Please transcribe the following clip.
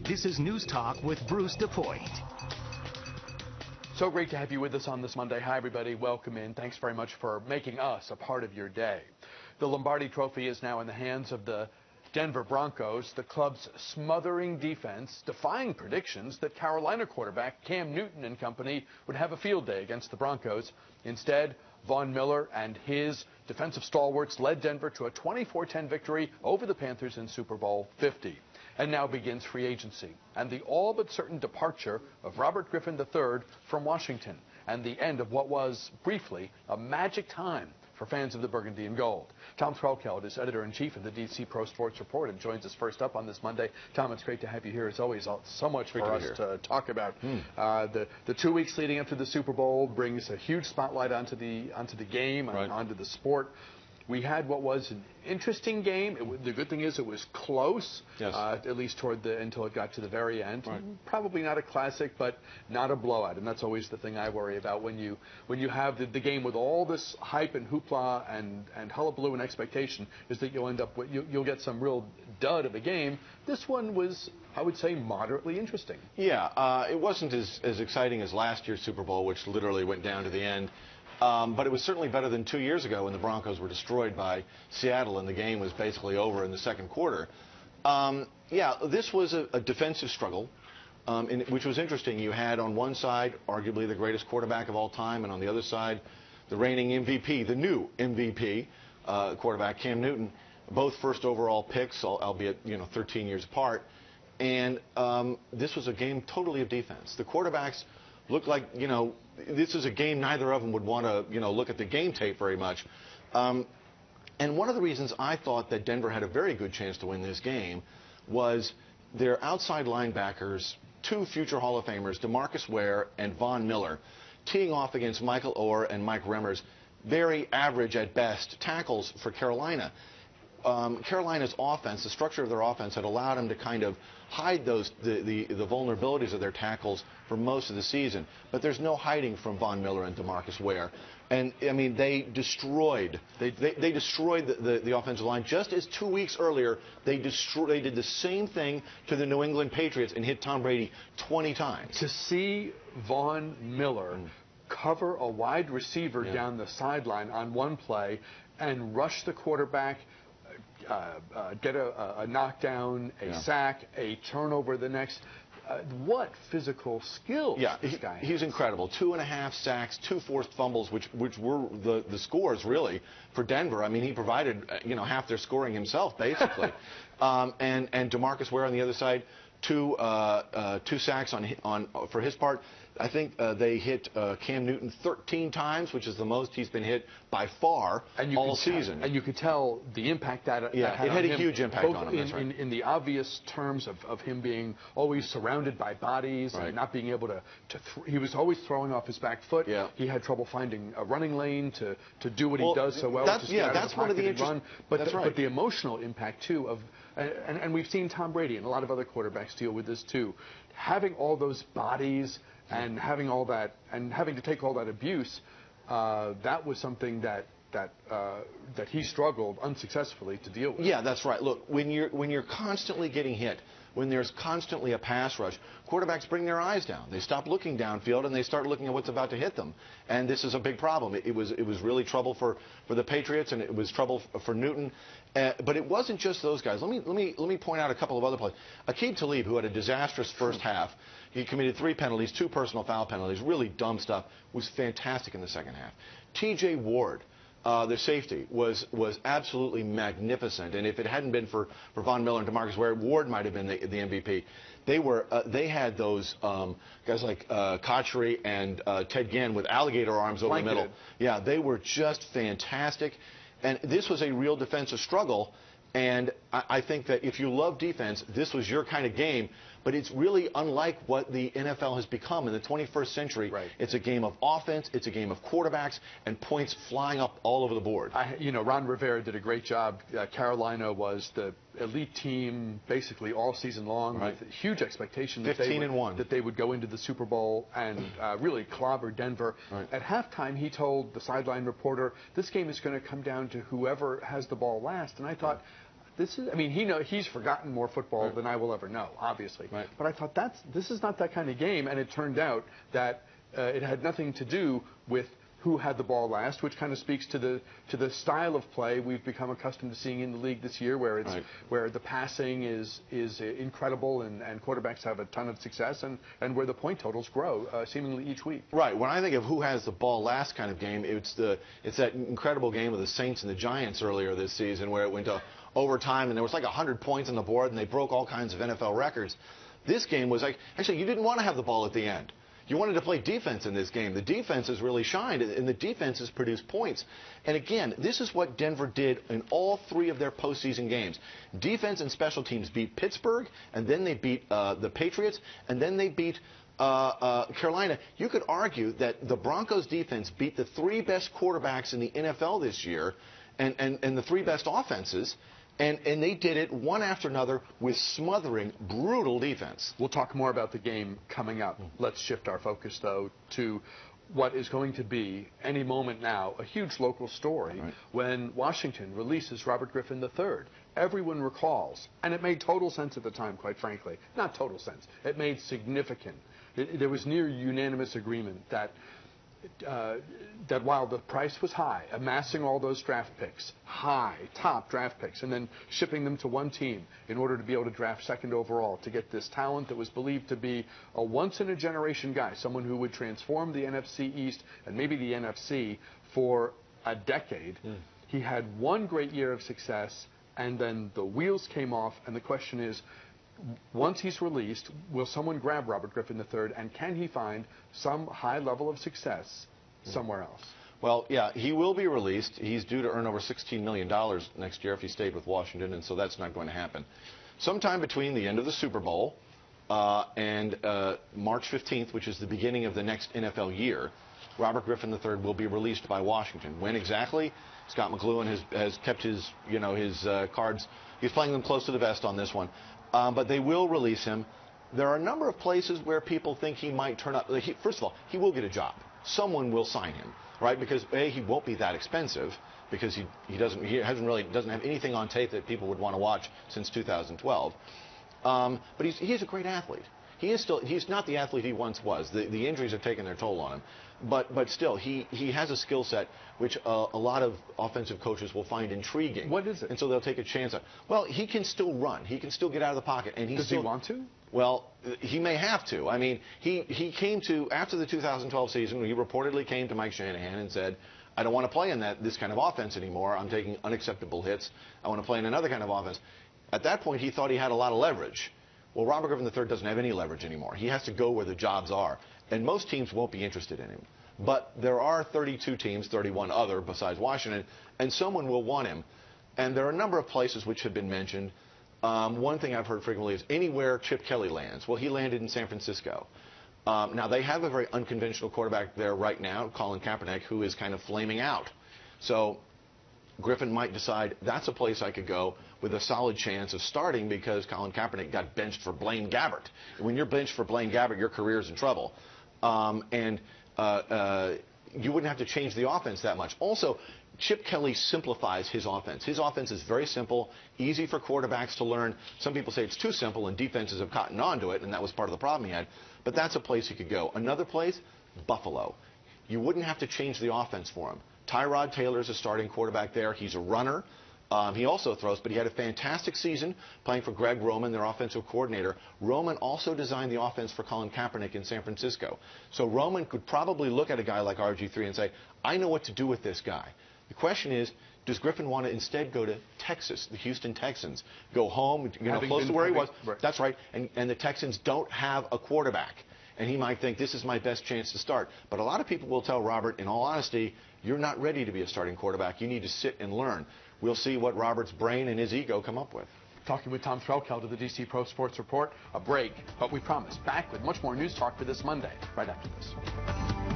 This is News Talk with Bruce DePoint. So great to have you with us on this Monday. Hi, everybody. Welcome in. Thanks very much for making us a part of your day. The Lombardi Trophy is now in the hands of the Denver Broncos. The club's smothering defense defying predictions that Carolina quarterback Cam Newton and company would have a field day against the Broncos. Instead, Von Miller and his defensive stalwarts led Denver to a 24-10 victory over the Panthers in Super Bowl 50. And now begins free agency and the all but certain departure of Robert Griffin III from Washington, and the end of what was, briefly, a magic time for fans of the Burgundy and Gold. Tom Threlkeld is editor-in-chief of the DC Pro Sports Report and joins us first up on this Monday. Tom, it's great to have you here. As always, so much for us to talk about. The 2 weeks leading up to the Super Bowl brings a huge spotlight onto the game, and onto the sport. We had what was an interesting game. The good thing is it was close, at least until it got to the very end. Probably not a classic, but not a blowout, and that's always the thing I worry about when you have the game with all this hype and hoopla and hullabaloo and expectation, is that you'll end up with you'll get some real dud of a game. This one was, I would say, moderately interesting. Yeah, it wasn't as exciting as last year's Super Bowl, which literally went down to the end. But it was certainly better than 2 years ago when the Broncos were destroyed by Seattle and the game was basically over in the second quarter. Yeah, this was a defensive struggle, which was interesting. You had on one side arguably the greatest quarterback of all time, and on the other side the reigning MVP, the new MVP quarterback, Cam Newton, both first overall picks, albeit 13 years apart. And this was a game totally of defense. The quarterbacks looked like, this is a game neither of them would want to, look at the game tape very much. And one of the reasons I thought that Denver had a very good chance to win this game was their outside linebackers, two future Hall of Famers, DeMarcus Ware and Von Miller, teeing off against Michael Orr and Mike Remmers, very average at best tackles for Carolina. Carolina's offense, the structure of their offense, had allowed them to kind of hide the vulnerabilities of their tackles for most of the season. But there's no hiding from Von Miller and DeMarcus Ware. And, I mean, they destroyed the offensive line. Just as 2 weeks earlier, they did the same thing to the New England Patriots and hit Tom Brady 20 times. To see Von Miller cover a wide receiver down the sideline on one play and rush the quarterback, get a knockdown, a sack, a turnover the next. What physical skill this guy has. He's incredible. 2.5 sacks, 2 forced fumbles, which were the scores, really, for Denver. I mean, he provided, half their scoring himself, basically. And DeMarcus Ware on the other side, 2 sacks for his part. I think they hit Cam Newton 13 times, which is the most he's been hit by far all season. And you could tell the impact that had it had a huge impact on him. In the obvious terms of him being always surrounded by bodies and not being able to he was always throwing off his back foot. He had trouble finding a running lane to do what he does so well. That's one of the interesting. But the emotional impact too of, and we've seen Tom Brady and a lot of other quarterbacks deal with this too, having all those bodies and having all that, and having to take all that abuse, that was something that he struggled unsuccessfully to deal with. Yeah, that's right. Look, when you're constantly getting hit, when there's constantly a pass rush, quarterbacks bring their eyes down. They stop looking downfield and they start looking at what's about to hit them. And this is a big problem. It was really trouble for the Patriots, and it was trouble for Newton. But it wasn't just those guys. Let me point out a couple of other plays. Aqib Talib, who had a disastrous first half, he committed 3 penalties, 2 personal foul penalties, really dumb stuff, was fantastic in the second half. T.J. Ward, the safety, was absolutely magnificent. And if it hadn't been for Von Miller and DeMarcus Ware, Ward might have been the MVP. They had those guys like Kotchery and Ted Ginn with alligator arms over the middle. Yeah, they were just fantastic. And this was a real defensive struggle. And I think that if you love defense, this was your kind of game. But it's really unlike what the NFL has become in the 21st century. It's a game of offense, it's a game of quarterbacks, and points flying up all over the board. Ron Rivera did a great job. Carolina was the elite team basically all season long, with huge expectation that they would go into the Super Bowl and really clobber Denver. At halftime, he told the sideline reporter, this game is going to come down to whoever has the ball last. And I thought, this is, I mean, he's forgotten more football than I will ever know, obviously. Right. But I thought this is not that kind of game, and it turned out that it had nothing to do with who had the ball last, which kind of speaks to the style of play we've become accustomed to seeing in the league this year, where it's where the passing is incredible and quarterbacks have a ton of success, and where the point totals grow seemingly each week. Right. When I think of who has the ball last kind of game, it's that incredible game of the Saints and the Giants earlier this season, where it went to overtime and there was like 100 points on the board and they broke all kinds of NFL records. This game was like, actually, you didn't want to have the ball at the end. You wanted to play defense in this game. The defense has really shined, and the defense has produced points. And again, this is what Denver did in all 3 of their postseason games. Defense and special teams beat Pittsburgh, and then they beat the Patriots, and then they beat Carolina. You could argue that the Broncos defense beat the 3 best quarterbacks in the NFL this year, and the 3 best offenses. And they did it one after another with smothering, brutal defense. We'll talk more about the game coming up. Let's shift our focus, though, to what is going to be, any moment now, a huge local story when Washington releases Robert Griffin III. Everyone recalls, and it made total sense at the time, quite frankly. Not total sense. It made significant. There was near unanimous agreement that while the price was high, amassing all those draft picks, top draft picks, and then shipping them to one team in order to be able to draft second overall to get this talent that was believed to be a once-in-a-generation guy, someone who would transform the NFC East and maybe the NFC for a decade. He had one great year of success, and then the wheels came off, and the question is, once he's released, will someone grab Robert Griffin III, and can he find some high level of success somewhere else? Well, yeah, he will be released. He's due to earn over $16 million next year if he stayed with Washington, and so that's not going to happen. Sometime between the end of the Super Bowl and March 15th, which is the beginning of the next NFL year, Robert Griffin III will be released by Washington. When exactly? Scott McLuhan has kept his cards. He's playing them close to the vest on this one. But they will release him. There are a number of places where people think he might turn up. First of all, he will get a job. Someone will sign him, right? Because A, he won't be that expensive because he doesn't have anything on tape that people would want to watch since 2012. But he's a great athlete. He's not the athlete he once was. The injuries have taken their toll on him. But still, he has a skill set which a lot of offensive coaches will find intriguing. What is it? And so they'll take a chance on. Well, he can still run. He can still get out of the pocket. And Does he want to? Well, he may have to. I mean, he came to, after the 2012 season, he reportedly came to Mike Shanahan and said, I don't want to play in this kind of offense anymore. I'm taking unacceptable hits. I want to play in another kind of offense. At that point, he thought he had a lot of leverage. Well, Robert Griffin III doesn't have any leverage anymore. He has to go where the jobs are. And most teams won't be interested in him. But there are 32 teams, 31 other besides Washington, and someone will want him. And there are a number of places which have been mentioned. One thing I've heard frequently is anywhere Chip Kelly lands. Well, he landed in San Francisco. Now, they have a very unconventional quarterback there right now, Colin Kaepernick, who is kind of flaming out. So Griffin might decide that's a place I could go with a solid chance of starting because Colin Kaepernick got benched for Blaine Gabbert. When you're benched for Blaine Gabbert, your career's in trouble. You wouldn't have to change the offense that much. Also, Chip Kelly simplifies his offense. His offense is very simple, easy for quarterbacks to learn. Some people say it's too simple, and defenses have cottoned on to it, and that was part of the problem he had. But that's a place he could go. Another place, Buffalo. You wouldn't have to change the offense for him. Tyrod Taylor's a starting quarterback there. He's a runner. He also throws, but he had a fantastic season playing for Greg Roman, their offensive coordinator. Roman also designed the offense for Colin Kaepernick in San Francisco. So Roman could probably look at a guy like RG3 and say, I know what to do with this guy. The question is, does Griffin want to instead go to Texas, the Houston Texans, go home, close to where he was? Right. That's right. And the Texans don't have a quarterback. And he might think, this is my best chance to start. But a lot of people will tell Robert, in all honesty, you're not ready to be a starting quarterback. You need to sit and learn. We'll see what Robert's brain and his ego come up with. Talking with Tom Threlkeld of the DC Pro Sports Report. A break, but we promise back with much more news talk for this Monday, right after this.